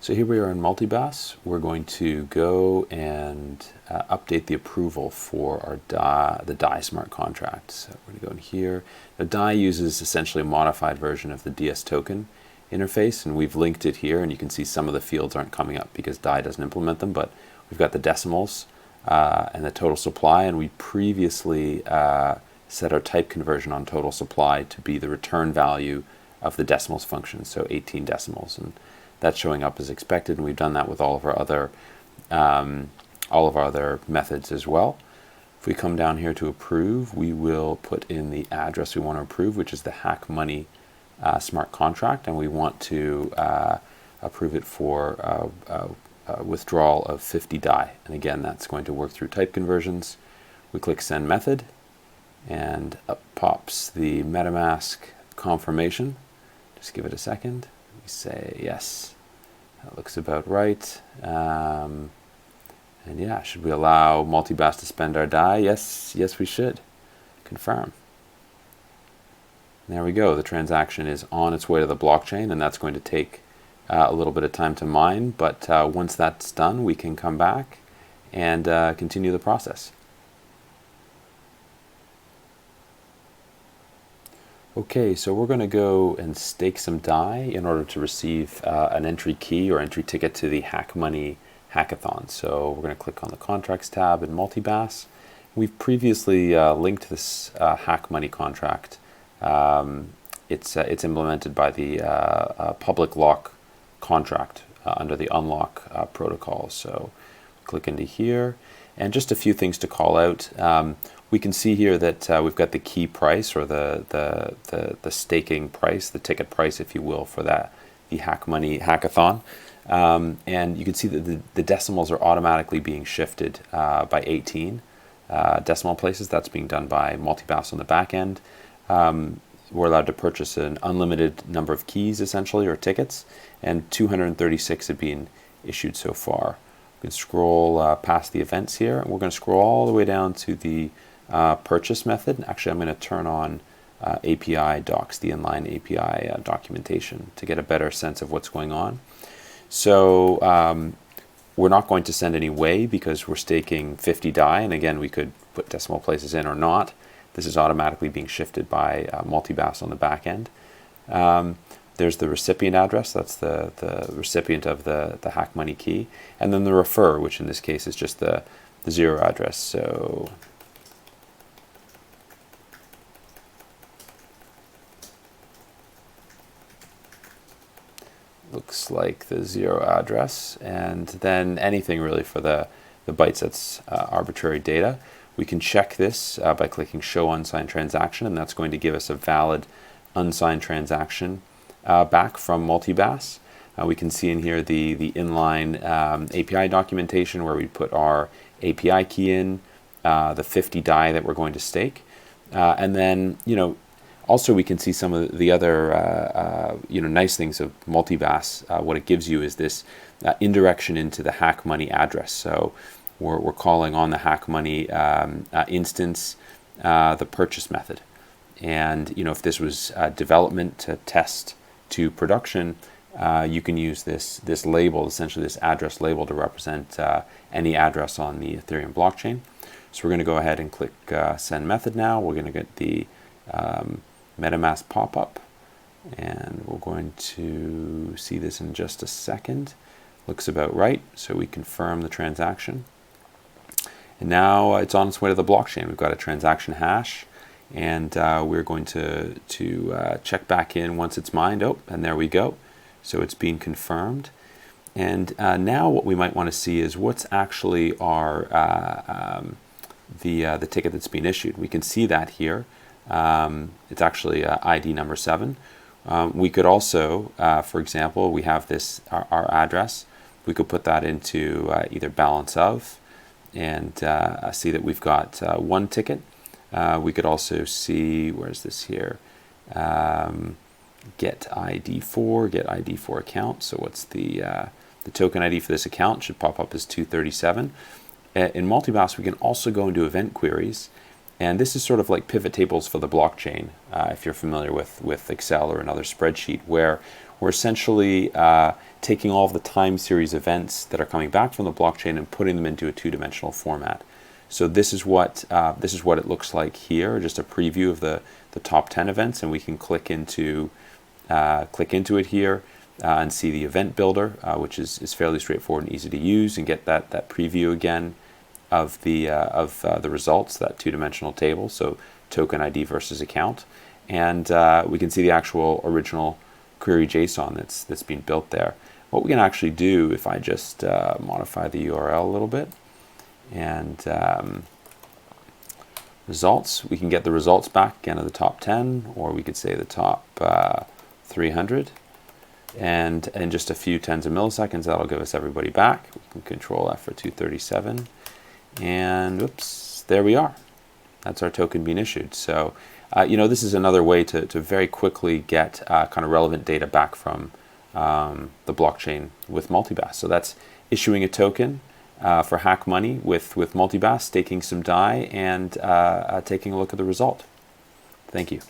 So here we are in Multibass. We're going to go and update the approval for our the DAI smart contract. So we're going to go in here. The DAI uses essentially a modified version of the DS token interface, and we've linked it here, and you can see some of the fields aren't coming up because DAI doesn't implement them, but we've got the decimals and the total supply, and we previously set our type conversion on total supply to be the return value of the decimals function, so 18 decimals, and that's showing up as expected, and we've done that with all of our other methods as well. If we come down here to approve, we will put in the address we want to approve, which is the HackMoney smart contract, and we want to approve it for withdrawal of 50 DAI. And again, that's going to work through type conversions. We click send method, and up pops the MetaMask confirmation. Just give it a second. We say yes, that looks about right. And yeah, should we allow Multibass to spend our DAI? Yes, we should. Confirm. There we go. The transaction is on its way to the blockchain, and that's going to take a little bit of time to mine. But once that's done, we can come back and continue the process. Okay, so we're going to go and stake some DAI in order to receive an entry key or entry ticket to the HackMoney hackathon. So we're going to click on the contracts tab in Multibass. We've previously linked this HackMoney contract. It's implemented by the public lock contract under the unlock protocol. So click into here, and just a few things to call out. We can see here that we've got the key price, or the staking price, the ticket price, if you will, for the HackMoney hackathon. And you can see that the decimals are automatically being shifted by 18 decimal places. That's being done by Multibass on the back end. We're allowed to purchase an unlimited number of keys, essentially, or tickets, and 236 have been issued so far. We can scroll past the events here, and we're going to scroll all the way down to the purchase method. Actually, I'm going to turn on API docs, the inline API documentation, to get a better sense of what's going on. So we're not going to send any way because we're staking 50 DAI, and again, we could put decimal places in or not. This is automatically being shifted by Multibass on the back end. There's the recipient address, that's the recipient of the HackMoney key, and then the refer, which in this case is just the zero address. So looks like the zero address, and then anything really for the bytes that's arbitrary data. We can check this by clicking show unsigned transaction, and that's going to give us a valid unsigned transaction back from Multibass. We can see in here the inline API documentation where we put our API key in, the 50 DAI that we're going to stake, and then also we can see some of the other nice things of Multibass. What it gives you is this indirection into the HackMoney address. So we're calling on the HackMoney instance the purchase method, and if this was development to test to production, you can use this label, essentially this address label, to represent any address on the Ethereum blockchain. So we're going to go ahead and click send method now. We're going to get the MetaMask pop-up, and we're going to see this in just a second. Looks about right, so we confirm the transaction. And now it's on its way to the blockchain. We've got a transaction hash, and we're going to check back in once it's mined. Oh, and there we go. So it's being confirmed. And now what we might want to see is what's actually our the ticket that's been issued. We can see that here. It's actually ID number 7. We could also, for example, we have this our address. We could put that into either balance of, and see that we've got one ticket. We could also see, where's this here? Get ID for account. So what's the token ID for this account? Should pop up as 237. In Multibass, we can also go into event queries, and this is sort of like pivot tables for the blockchain, if you're familiar with Excel or another spreadsheet, where we're essentially taking all of the time series events that are coming back from the blockchain and putting them into a two-dimensional format. So this is what it looks like here, just a preview of the top 10 events, and we can click into it here and see the event builder, which is fairly straightforward and easy to use, and get that preview again of the results, that two-dimensional table, so token ID versus account, and we can see the actual original query JSON that's been built there. What we can actually do, if I just modify the URL a little bit, and results, we can get the results back again of the top 10, or we could say the top 300, and in just a few tens of milliseconds that'll give us everybody back. We can Control F for 237, and oops, there we are. That's our token being issued. So this is another way to very quickly get kind of relevant data back from the blockchain with Multibass. So that's issuing a token for HackMoney with Multibass, staking some DAI, and taking a look at the result. Thank you.